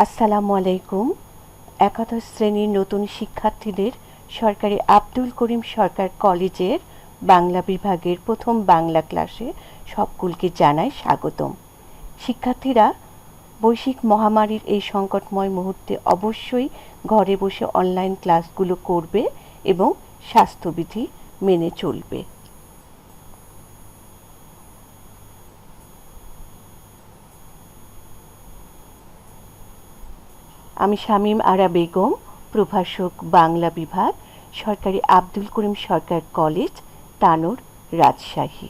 আসসালামু আলাইকুম। একাদশ শ্রেণীর নতুন শিক্ষার্থীদের সরকারি আব্দুল করিম সরকার কলেজের বাংলা বিভাগের প্রথম বাংলা ক্লাসে সকলকে জানাই স্বাগতম। শিক্ষার্থীরা, বৈশ্বিক মহামারীর এই সংকটময় মুহূর্তে অবশ্যই ঘরে বসে অনলাইন ক্লাসগুলো করবে এবং স্বাস্থ্যবিধি মেনে চলবে। আমি শামীম আরা বেগম, প্রভাষক বাংলা বিভাগ, সরকারি আব্দুল করিম সরকার কলেজ, তানোর, রাজশাহী।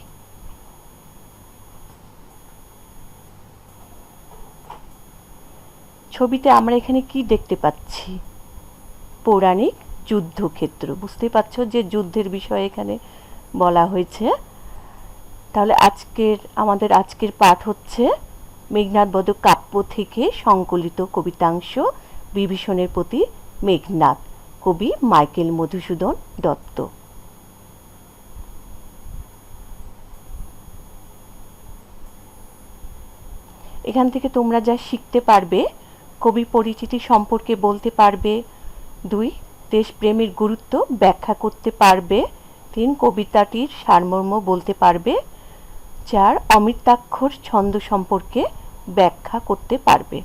ছবিতে আমরা এখানে কি দেখতে পাচ্ছি? পৌরাণিক যুদ্ধক্ষেত্র। বুঝতে পারছো যে যুদ্ধের বিষয়ে এখানে বলা হয়েছে। তাহলে আমাদের আজকের পাঠ হচ্ছে মেঘনাদ বধ কাব্য থেকে সংকলিত কবিতাংশ বিভীষণের প্রতি মেঘনাদ, কবি মাইকেল মধুসূদন দত্ত। এখান থেকে তোমরা যা শিখতে পারবে: কবি পরিচিতি সম্পর্কে বলতে পারবে। 2, দেশপ্রেমের গুরুত্ব ব্যাখ্যা করতে পারবে। 3, কবিতাটির সারমর্ম বলতে পারবে। 4, অমৃতাক্ষর ছন্দ সম্পর্কে ব্যাখ্যা করতে পারবে।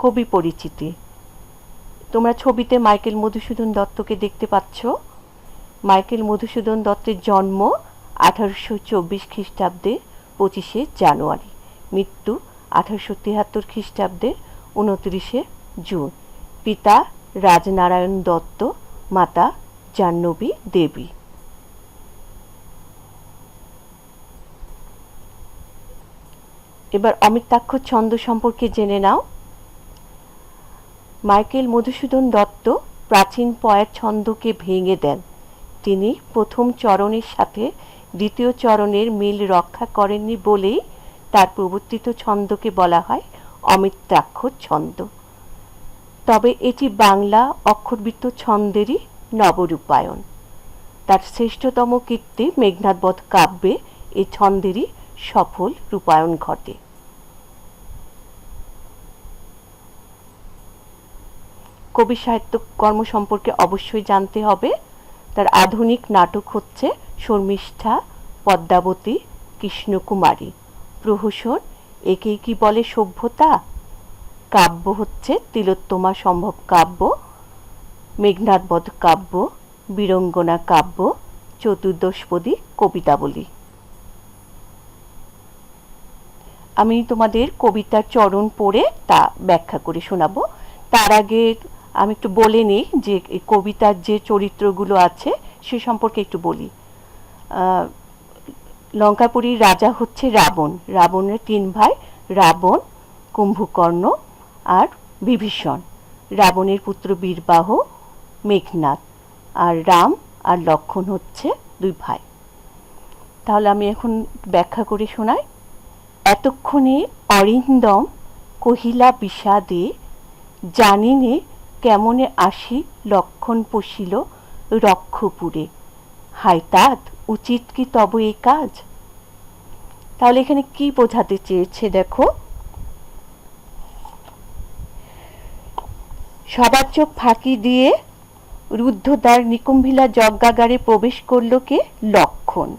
কবি পরিচিতি। তোমরা ছবিতে মাইকেল মধুসূদন দত্তকে দেখতে পাচ্ছ। মাইকেল মধুসূদন দত্তের জন্ম 1824 খ্রিস্টাব্দে 25শে জানুয়ারি, মৃত্যু 1873 খ্রিস্টাব্দের 29শে জুন। পিতা রাজনারায়ণ দত্ত, মাতা জাহ্নবী দেবী। এবার অমৃতাক্ষর ছন্দ সম্পর্কে জেনে নাও। মাইকেল মধুসূদন দত্ত প্রাচীন পয়ার ছন্দকে ভেঙে দেন। তিনি প্রথম চরণের সাথে দ্বিতীয় চরণের মিল রক্ষা করেননি বলেই তার প্রবর্তিত ছন্দকে বলা হয় অমৃতাক্ষর ছন্দ। তবে এটি বাংলা অক্ষরবৃত্ত ছন্দেরই নবরূপায়ণ। তার শ্রেষ্ঠতম কীর্তি মেঘনাদ বধ কাব্যে এই ছন্দেরই সফল রূপায়ণ ঘটে। কবি সাহিত্য কর্ম সম্পর্কে অবশ্যই জানতে হবে। তার আধুনিক নাটক হচ্ছে শর্মিষ্ঠা, পদ্মাবতী, কৃষ্ণকুমারী। প্রহসন একেই কি বলে সভ্যতা। কাব্য হচ্ছে তিলোত্তমা সম্ভব কাব্য, মেঘনাদ বধ কাব্য, বীরঙ্গনা কাব্য, চতুর্দশপদী কবিতাবলী। আমি তোমাদের কবিতার চরণ পড়ে তা ব্যাখ্যা করে শোনাবো। তার আগে আমি একটু বলে নিই যে কবিতার যে চরিত্রগুলো আছে সে সম্পর্কে একটু বলি। লঙ্কাপুরীর রাজা হচ্ছে রাবণ। রাবণের 3 ভাই, রাবণ, কুম্ভকর্ণ আর বিভীষণ। রাবণের পুত্র বীরবাহ, মেঘনাদ, আর রাম আর লক্ষ্মণ হচ্ছে 2 ভাই। তাহলে আমি এখন ব্যাখ্যা করে শোনাই। এতক্ষণে অরিন্দম কহিলা বিষাদে, জানিনে কেমনে আসি লক্ষণ পশিল রক্ষপুরে। হায় তাত উচিত কি তব এ কাজ। তাহলে এখানে কি বোঝাতে চেয়েছে দেখো। সবার চোখ ফাঁকি দিয়ে রুদ্ধদ্বার নিকুম্ভিলা যজ্ঞাগারে প্রবেশ করল কে? লক্ষণ।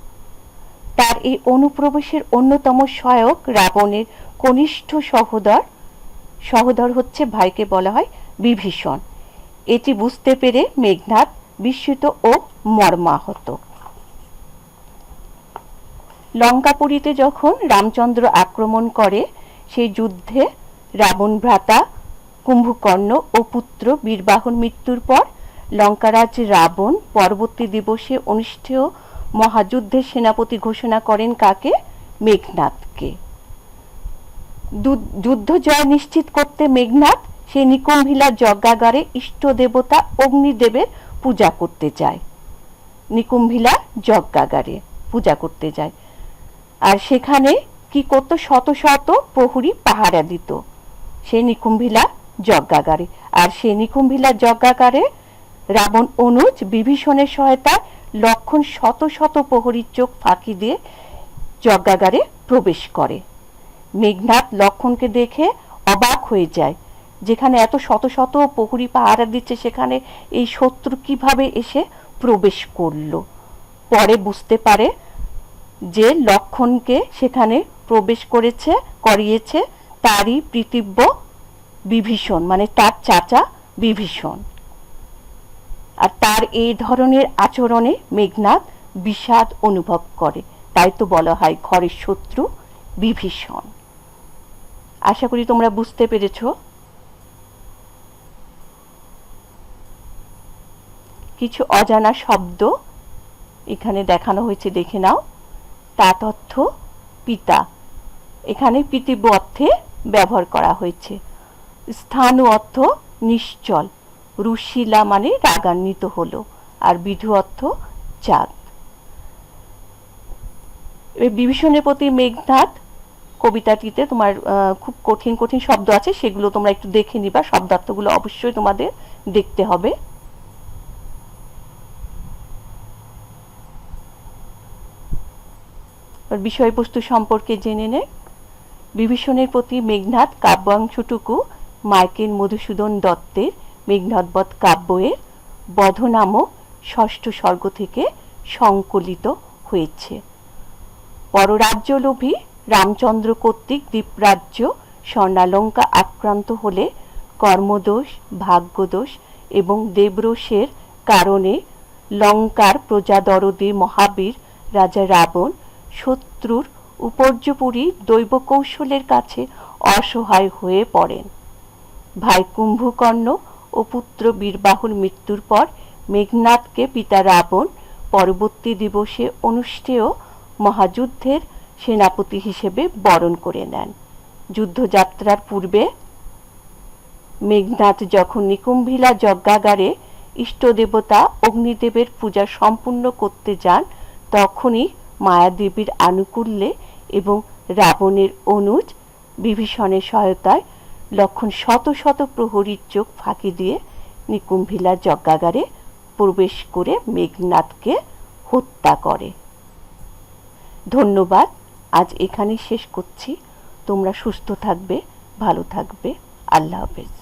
তার এই অনুপ্রবেশের অন্যতম সহায়ক রাবণের কনিষ্ঠ সহোদর হচ্ছে ভাইকে বলা হয় বিভীষণ। এটি বুঝতে পেরে মেঘনাদ বিস্মিত ও মর্মাহত। লঙ্কাপুরীতে যখন রামচন্দ্র আক্রমণ করে, সেই যুদ্ধে রাবণ ভ্রাতা কুম্ভকর্ণ ও পুত্র বীরবাহর মৃত্যুর পর লঙ্কারাজ রাবণ পরবর্তী দিবসে অনুষ্ঠেয় মহাযুদ্ধের সেনাপতি ঘোষণা করেন কাকে? মেঘনাদকে। যুদ্ধ জয় নিশ্চিত করতে মেঘনাদ সেই নিকুম্ভিলা যজ্ঞাগারে ইষ্ট দেবতা অগ্নিদেবের পূজা করতে যায়। নিকুম্ভিলা যজ্ঞাগারে পূজা করতে যায়। আর সেখানে কি করত? শত শত প্রহরী পাহারা দিত সেই নিকুম্ভিলা যজ্ঞাগারে। আর সেই নিকুম্ভিলা যজ্ঞাগারে রাবণ অনুজ বিভীষণের সহায়তায় লক্ষণ শত শত প্রহরীর চোখ ফাঁকি দিয়ে যজ্ঞাগারে প্রবেশ করে। মেঘনাদ লক্ষণকে দেখে অবাক হয়ে যায়, যেখানে এত শত শত প্রহরী পাহারা দিচ্ছে সেখানে এই শত্রু কিভাবে এসে প্রবেশ করলো। পরে বুঝতে পারে যে লক্ষণকে সেখানে প্রবেশ করিয়েছে তারই পিতৃব্য বিভীষণ, মানে তার চাচা বিভীষণ। আর তার এই ধরনের আচরণে মেঘনাদ বিষাদ অনুভব করে, তাই তো বলা হয় ঘরের শত্রু বিভীষণ। আশা করি তোমরা বুঝতে পেরেছো। কিছু অজানা শব্দ এখানে দেখানো হয়েছে, দেখে নাও। তাত অর্থ পিতা, এখানে পিতৃব্য অর্থে ব্যবহার করা হয়েছে। স্থান অর্থ নিশ্চল, রুশিলা মানে রাগান্বিত হলো, আর বিধু অর্থ চাঁদ। বিভীষণের প্রতি মেঘনাদ কবিতাটিতে তোমার খুব কঠিন কঠিন শব্দ আছে, সেগুলো তোমরা একটু দেখে নিবা, শব্দার্থগুলো অবশ্যই তোমাদের দেখতে হবে। বিষয়বস্তু সম্পর্কে জেনে নে। বিভীষণের প্রতি মেঘনাদ কাব্যাংশটুকু মার্কিন মধুসূদন দত্তের মেঘনাদবধ কাব্যের বধ নামক ষষ্ঠ সর্গ থেকে সংকলিত হয়েছে। পররাজ্যলোভী রামচন্দ্র কর্তৃক দ্বীপরাজ্য স্বর্ণালঙ্কা আক্রান্ত হলে কর্মদোষ, ভাগ্যদোষ এবং দেবরোষের কারণে লঙ্কার প্রজাদরদী মহাবীর রাজা রাবণ শত্রুর উপর্যুপরি দৈব কৌশলের কাছে অসহায় হয়ে পড়েন। ভাই কুম্ভকর্ণ ও পুত্র বীরবাহুর মৃত্যুর পর মেঘনাদকে পিতা রাবণ পরবর্তী দিবসে অনুষ্ঠেয় মহাযুদ্ধের সেনাপতি হিসেবে বরণ করে নেন। যুদ্ধযাত্রার পূর্বে মেঘনাদ যখন নিকুম্ভিলা যজ্ঞাগারে ইষ্টদেবতা অগ্নিদেবের পূজা সম্পূর্ণ করতে যান, তখনই মায়াদেবীর আনুকূল্যে এবং রাবণের অনুজ বিভীষণের সহায়তায় লক্ষণ শত শত প্রহরীর চোখ ফাঁকি দিয়ে নিকুম্ভিলা যজ্ঞাগারে প্রবেশ করে মেঘনাদকে হত্যা করে। ধন্যবাদ, আজ এখানেই শেষ করছি। তোমরা সুস্থ থাকবে, ভালো থাকবে। আল্লাহ হাফেজ।